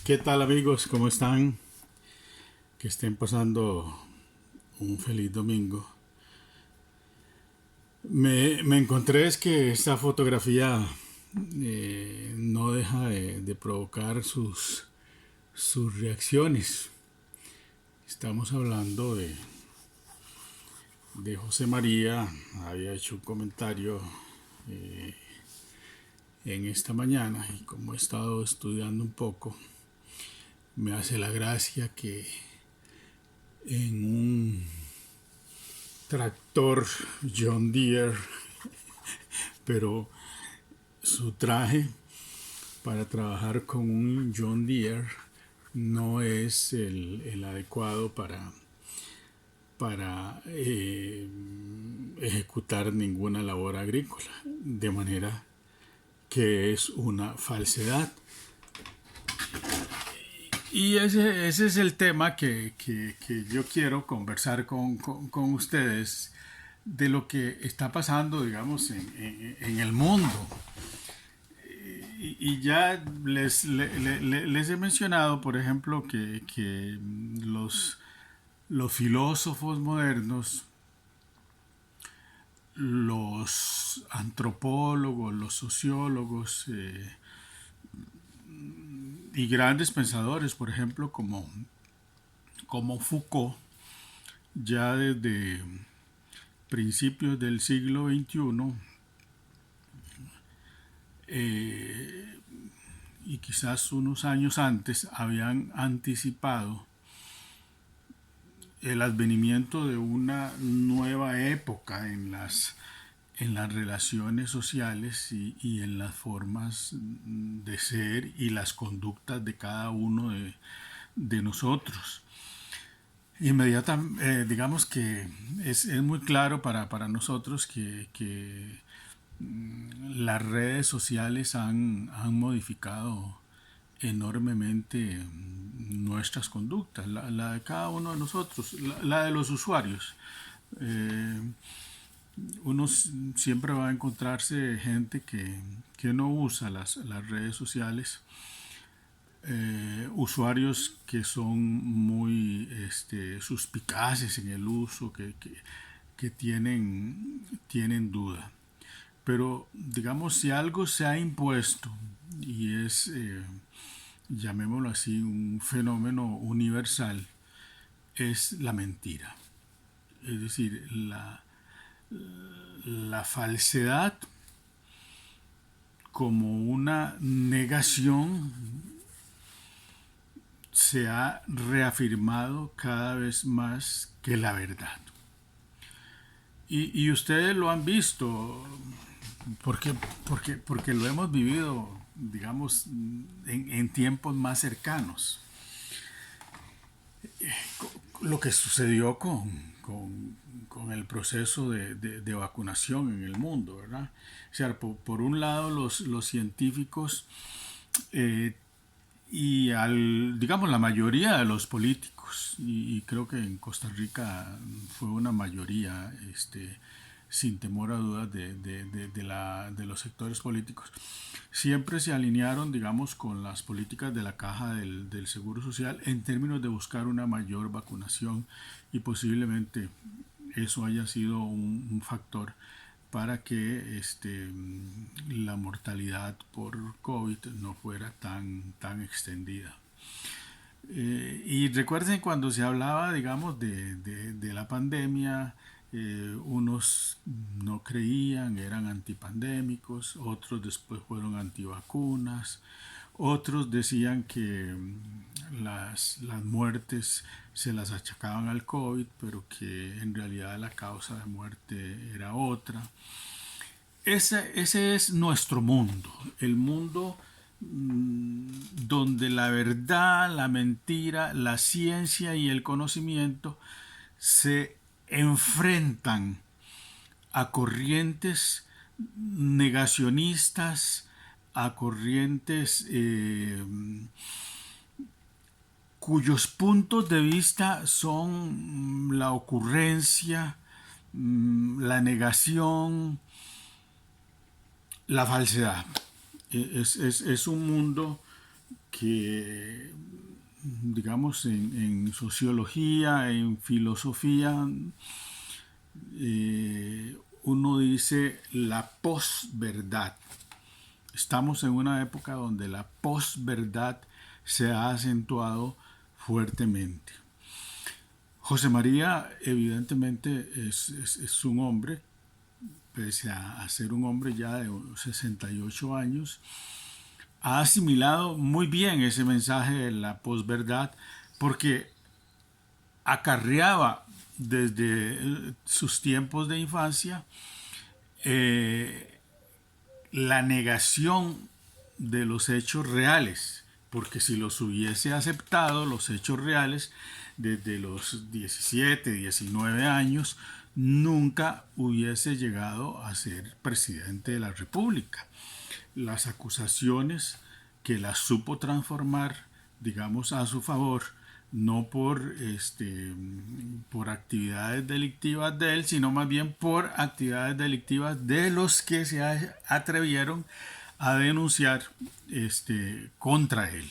¿Qué tal amigos? ¿Cómo están? Que estén pasando un feliz domingo. Me encontré es que esta fotografía no deja de provocar sus reacciones. Estamos hablando de José María. Había hecho un comentario en esta mañana y como he estado estudiando un poco, me hace la gracia que en un tractor John Deere, pero su traje para trabajar con un John Deere no es el adecuado para ejecutar ninguna labor agrícola, de manera que es una falsedad. Y ese es el tema que yo quiero conversar con ustedes de lo que está pasando, digamos, en el mundo. Y ya les he mencionado, por ejemplo, que los filósofos modernos, los antropólogos, los sociólogos y grandes pensadores, por ejemplo, como Foucault, ya desde principios del siglo XXI, y quizás unos años antes, habían anticipado el advenimiento de una nueva época en las relaciones sociales y en las formas de ser y las conductas de cada uno de nosotros. Inmediatamente, digamos que es muy claro para nosotros que las redes sociales han modificado enormemente nuestras conductas, la de cada uno de nosotros, la de los usuarios. Eh, Uno siempre va a encontrarse gente que no usa las redes sociales, usuarios que son muy suspicaces en el uso, que tienen duda. Pero digamos, si algo se ha impuesto y es, llamémoslo así, un fenómeno universal, es la mentira. Es decir, la falsedad como una negación se ha reafirmado cada vez más que la verdad. Y ustedes lo han visto, porque, porque lo hemos vivido, digamos, en tiempos más cercanos. Lo que sucedió con el proceso de vacunación en el mundo, ¿verdad? O sea, por un lado los científicos eh, digamos, la mayoría de los políticos, y creo que en Costa Rica fue una mayoría, sin temor a dudas, de los sectores políticos, siempre se alinearon, digamos, con las políticas de la caja del Seguro Social en términos de buscar una mayor vacunación y posiblemente eso haya sido un factor para que la mortalidad por COVID no fuera tan extendida. Y recuerden cuando se hablaba, digamos, de la pandemia, unos no creían, eran antipandémicos, otros después fueron antivacunas, otros decían que las muertes se las achacaban al COVID, pero que en realidad la causa de muerte era otra. Ese es nuestro mundo, el mundo donde la verdad, la mentira, la ciencia y el conocimiento se enfrentan a corrientes negacionistas, a corrientes cuyos puntos de vista son la ocurrencia, la negación, la falsedad. Es un mundo que digamos, en sociología, en filosofía, uno dice la posverdad. Estamos en una época donde la posverdad se ha acentuado fuertemente. José María evidentemente es un hombre, pese a ser un hombre ya de 68 años, ha asimilado muy bien ese mensaje de la posverdad porque acarreaba desde sus tiempos de infancia eh, la negación de los hechos reales, porque si los hubiese aceptado, los hechos reales, desde los 17, 19 años, nunca hubiese llegado a ser presidente de la República. Las acusaciones que las supo transformar, digamos, a su favor, no por actividades delictivas de él, sino más bien por actividades delictivas de los que se atrevieron a denunciar contra él.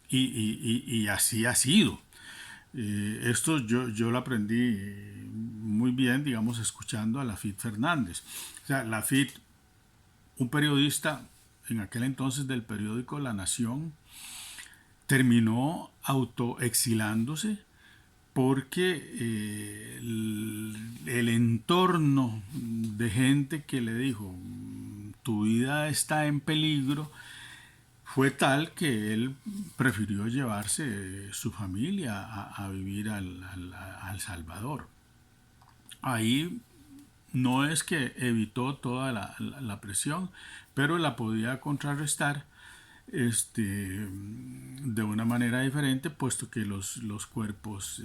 Y así ha sido. Esto yo lo aprendí muy bien, digamos, escuchando a Lafit Fernández. O sea, Lafit, un periodista en aquel entonces del periódico La Nación, terminó autoexilándose porque el entorno de gente que le dijo tu vida está en peligro fue tal que él prefirió llevarse su familia a vivir al Salvador. Ahí no es que evitó toda la presión, pero la podía contrarrestar de una manera diferente, puesto que los cuerpos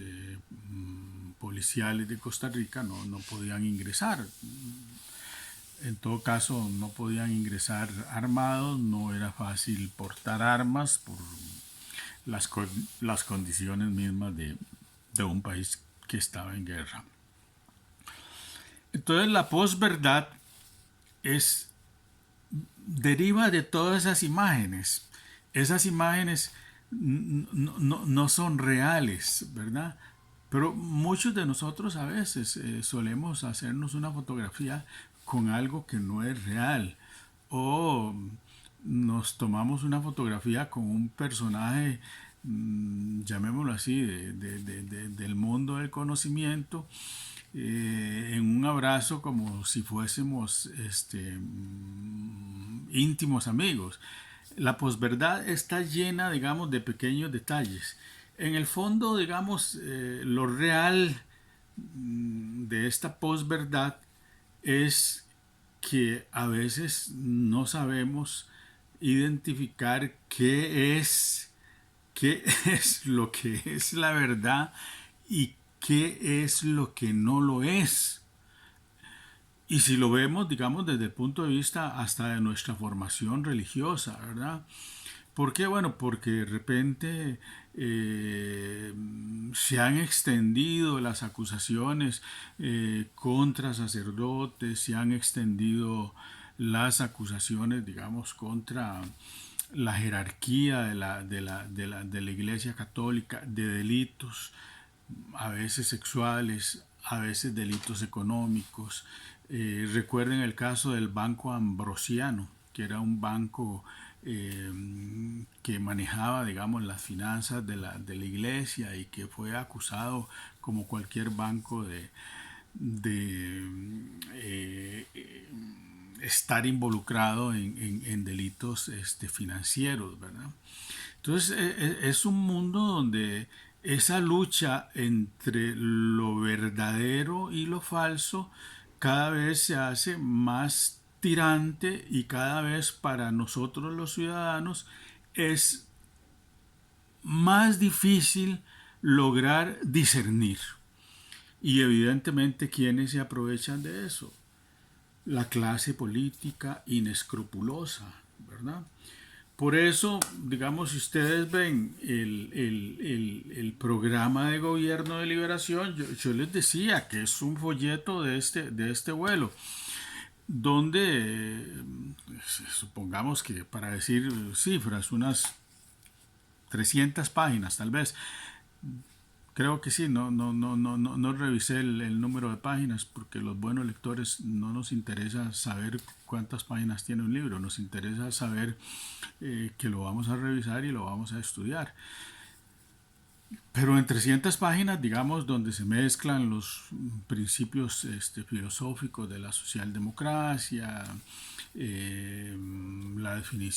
policiales de Costa Rica no podían ingresar. En todo caso, no podían ingresar armados, no era fácil portar armas por las condiciones mismas de un país que estaba en guerra. Entonces la posverdad es deriva de todas esas imágenes. Esas imágenes no son reales, ¿verdad? Pero muchos de nosotros a veces solemos hacernos una fotografía con algo que no es real. O nos tomamos una fotografía con un personaje, llamémoslo así, del mundo del conocimiento, en un abrazo como si fuésemos íntimos amigos. La posverdad está llena, digamos, de pequeños detalles. En el fondo, digamos, lo real de esta posverdad es que a veces no sabemos identificar qué es lo que es la verdad y qué es lo que no lo es. Y si lo vemos, digamos, desde el punto de vista hasta de nuestra formación religiosa, ¿verdad? ¿Por qué? Bueno, porque de repente se han extendido las acusaciones contra sacerdotes, se han extendido las acusaciones, digamos, contra la jerarquía de la Iglesia Católica, de delitos, a veces sexuales, a veces delitos económicos. Recuerden el caso del Banco Ambrosiano, que era un banco que manejaba, digamos, las finanzas de la iglesia y que fue acusado como cualquier banco de estar involucrado en delitos financieros, ¿verdad? Entonces es un mundo donde esa lucha entre lo verdadero y lo falso cada vez se hace más tirante y cada vez para nosotros los ciudadanos es más difícil lograr discernir. Y evidentemente, ¿quiénes se aprovechan de eso? La clase política inescrupulosa, ¿verdad? Por eso, digamos, si ustedes ven el programa de gobierno de liberación, yo les decía que es un folleto de este vuelo, donde supongamos que para decir cifras, unas 300 páginas tal vez. Creo que sí, no revisé el número de páginas porque los buenos lectores no nos interesa saber cuántas páginas tiene un libro, nos interesa saber que lo vamos a revisar y lo vamos a estudiar. Pero en 300 páginas, digamos, donde se mezclan los principios filosóficos de la socialdemocracia, eh, la definición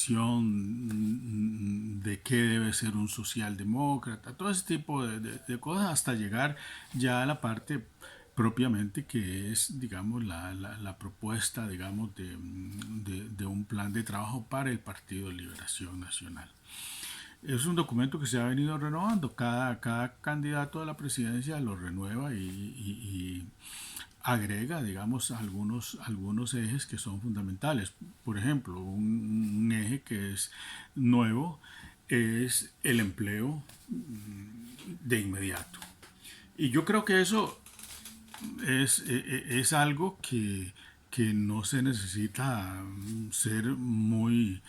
de qué debe ser un socialdemócrata, todo ese tipo de cosas, hasta llegar ya a la parte propiamente que es, digamos, la propuesta, digamos, de un plan de trabajo para el Partido de Liberación Nacional. Es un documento que se ha venido renovando. Cada candidato a la presidencia lo renueva y agrega, digamos, algunos ejes que son fundamentales. Por ejemplo, un eje que es nuevo es el empleo de inmediato. Y yo creo que eso es algo que no se necesita ser muy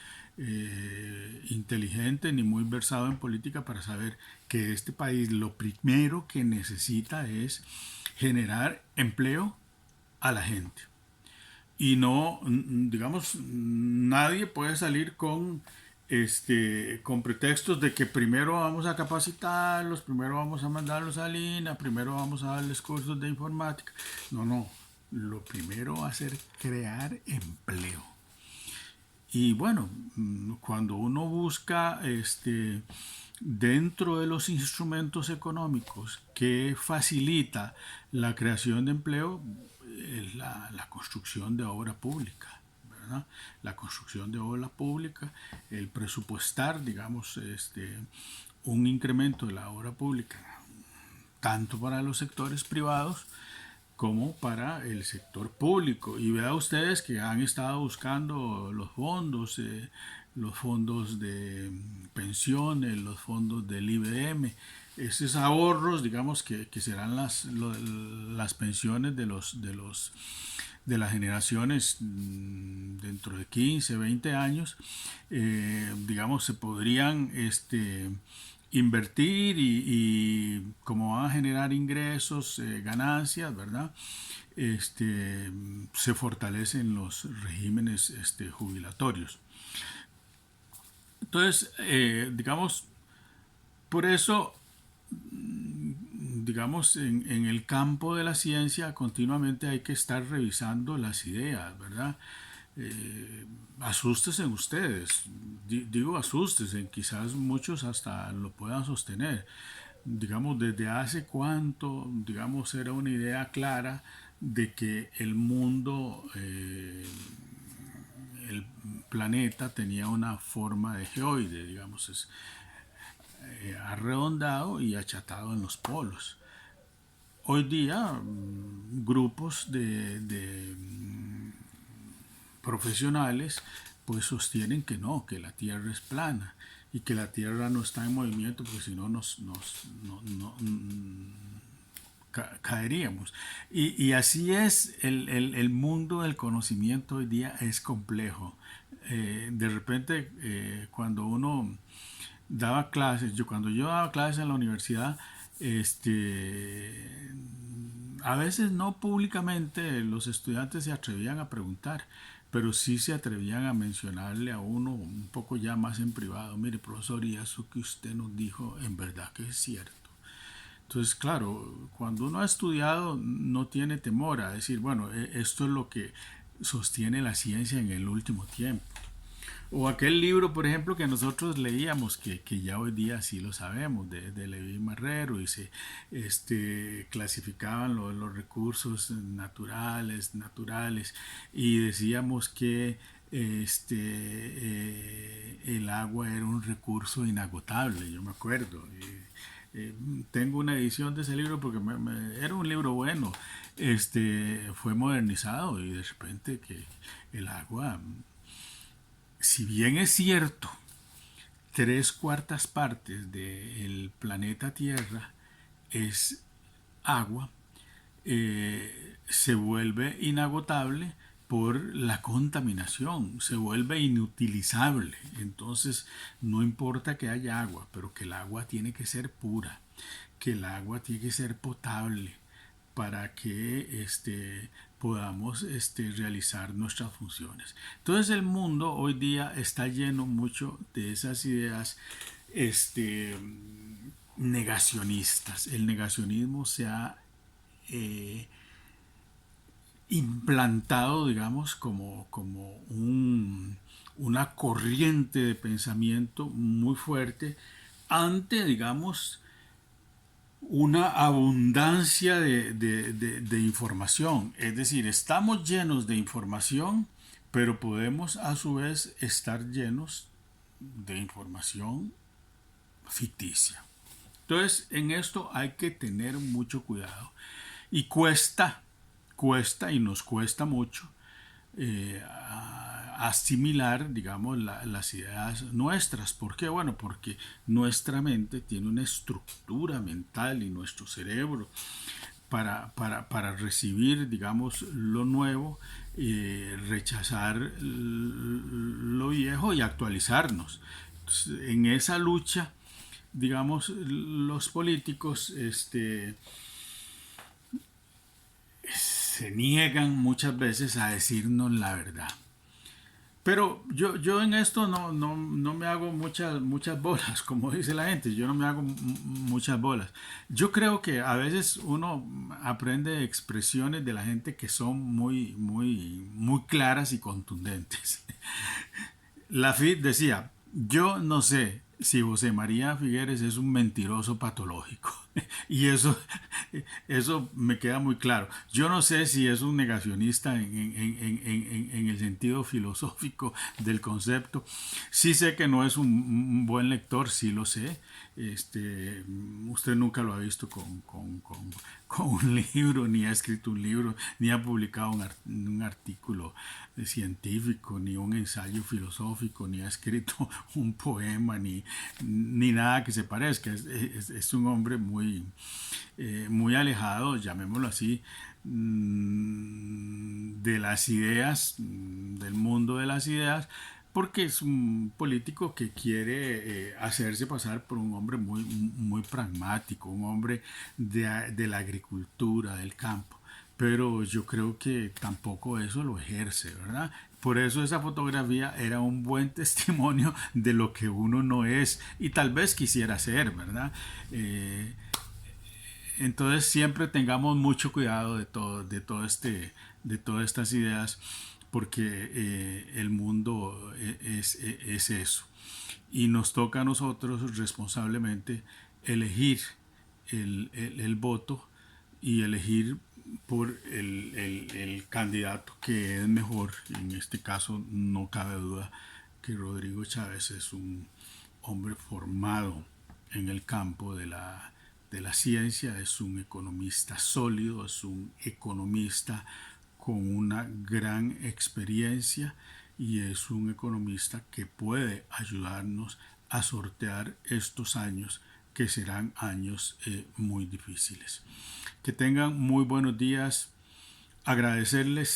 inteligente ni muy versado en política para saber que este país lo primero que necesita es generar empleo a la gente. Y no, digamos, nadie puede salir con pretextos de que primero vamos a capacitarlos, primero vamos a mandarlos a Lina, primero vamos a darles cursos de informática. No, lo primero va a ser crear empleo. Y bueno, cuando uno busca dentro de los instrumentos económicos que facilita la creación de empleo, es la construcción de obra pública, ¿verdad? La construcción de obra pública, el presupuestar, digamos, un incremento de la obra pública, tanto para los sectores privados como para el sector público. Y vean ustedes que han estado buscando los fondos de pensiones, los fondos del IBM, esos ahorros, digamos, que serán las pensiones de las generaciones dentro de 15, 20 años, digamos, se podrían invertir como van a generar ingresos, ganancias, ¿verdad? Se fortalecen los regímenes jubilatorios. Entonces, digamos, por eso, digamos, en el campo de la ciencia continuamente hay que estar revisando las ideas, ¿verdad? Asústense ustedes, digo asústense, quizás muchos hasta lo puedan sostener. Digamos, desde hace cuánto, digamos, era una idea clara de que el mundo, el planeta tenía una forma de geoide, digamos, es arredondado y achatado en los polos. Hoy día, grupos de profesionales pues sostienen que no, que la Tierra es plana y que la Tierra no está en movimiento porque si no caeríamos. Y así es, el mundo del conocimiento hoy día es complejo. De repente, cuando uno daba clases, cuando yo daba clases en la universidad, a veces no públicamente los estudiantes se atrevían a preguntar, pero sí se atrevían a mencionarle a uno un poco ya más en privado: mire, profesor, y eso que usted nos dijo, en verdad que es cierto. Entonces, claro, cuando uno ha estudiado no tiene temor a decir, bueno, esto es lo que sostiene la ciencia en el último tiempo. O aquel libro, por ejemplo, que nosotros leíamos, que ya hoy día sí lo sabemos, de Levi Marrero, y se clasificaban los recursos naturales, y decíamos que el agua era un recurso inagotable, yo me acuerdo. Tengo una edición de ese libro porque era un libro bueno. Fue modernizado y de repente que el agua, si bien es cierto, 3/4 del planeta Tierra es agua, se vuelve inagotable por la contaminación, se vuelve inutilizable. Entonces, no importa que haya agua, pero que el agua tiene que ser pura, que el agua tiene que ser potable para que podamos realizar nuestras funciones. Entonces el mundo hoy día está lleno mucho de esas ideas este, negacionistas. El negacionismo se ha eh, implantado, digamos, como una corriente de pensamiento muy fuerte ante, digamos, una abundancia de información. Es decir, estamos llenos de información, pero podemos a su vez estar llenos de información ficticia. Entonces, en esto hay que tener mucho cuidado. Y cuesta y nos cuesta mucho asimilar, digamos, las ideas nuestras. ¿Por qué? Bueno, porque nuestra mente tiene una estructura mental y nuestro cerebro para recibir, digamos, lo nuevo, rechazar lo viejo y actualizarnos. Entonces, en esa lucha, digamos, los políticos se niegan muchas veces a decirnos la verdad. Pero yo en esto no me hago muchas bolas, como dice la gente, yo no me hago muchas bolas. Yo creo que a veces uno aprende expresiones de la gente que son muy claras y contundentes. Lafitte decía, yo no sé si José María Figueres es un mentiroso patológico. Y eso me queda muy claro. Yo no sé si es un negacionista en el sentido filosófico del concepto. Sí sé que no es un buen lector, sí lo sé. Usted nunca lo ha visto con un libro, ni ha escrito un libro, ni ha publicado un artículo científico, ni un ensayo filosófico, ni ha escrito un poema, ni nada que se parezca. Es un hombre muy alejado, llamémoslo así, de las ideas, del mundo de las ideas, porque es un político que quiere hacerse pasar por un hombre muy pragmático, un hombre de la agricultura, del campo. Pero yo creo que tampoco eso lo ejerce, ¿verdad? Por eso esa fotografía era un buen testimonio de lo que uno no es y tal vez quisiera ser, ¿verdad? Entonces siempre tengamos mucho cuidado de todas estas ideas, porque el mundo es eso. Y nos toca a nosotros responsablemente elegir el voto y elegir por el candidato que es mejor. En este caso no cabe duda que Rodrigo Chávez es un hombre formado en el campo de la ciencia, es un economista sólido, es un economista con una gran experiencia y es un economista que puede ayudarnos a sortear estos años que serán años muy difíciles. Que tengan muy buenos días, agradecerles